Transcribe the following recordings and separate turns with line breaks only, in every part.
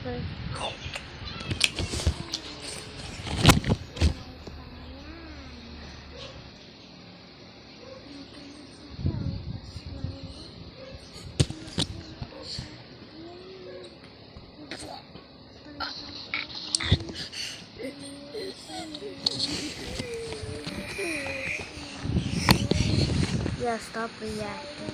Okay. Yeah, stop reacting.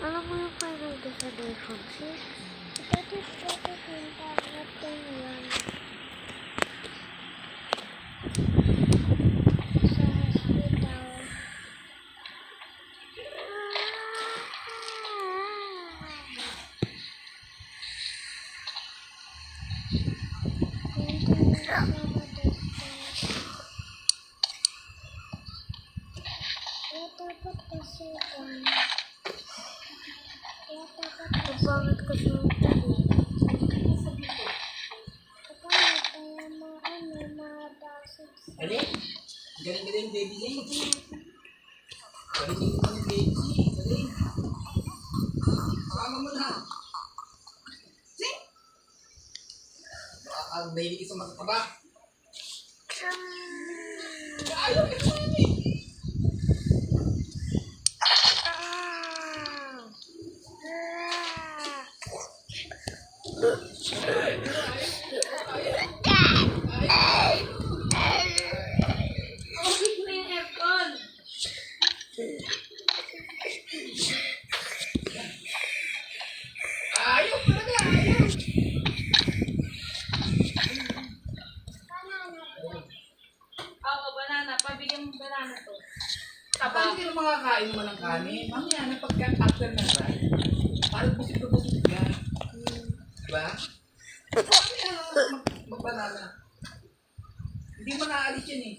Alam mo yung final ko sa iPhone 6? Ito yung natin yan. Sa hospital. Dapat kasi bakit kasi
Ano? Galing-galing baby Z. Galing-galing baby Z. Galing. Pakama mo na. Zing! Nahilig ka sa matataba. Ayaw ka naman eh. Ayaw talaga, ayaw.
Oo, banana. Pabigyan mo banana to.
Kapag hindi ka makakain naman ng kanin, mamaya na pagka-after ng ride, parang busip na busip ka. Diba? Mamaya mag-banana. Hindi mo naaalis yan eh.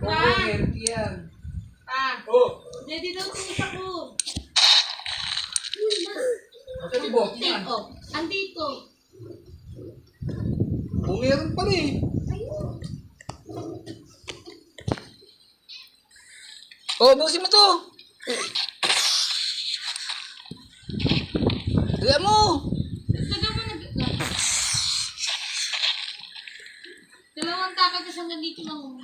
Oo, healthy yan. Oh,
Hindi daw tinisa ko.
ito si Boki yan.
Tiko. Andito.
Oh, meron pala eh. Oh, busin mo to. Dala mo.
Taga mo nag... Dalawang takal kasi hanggang dito lang.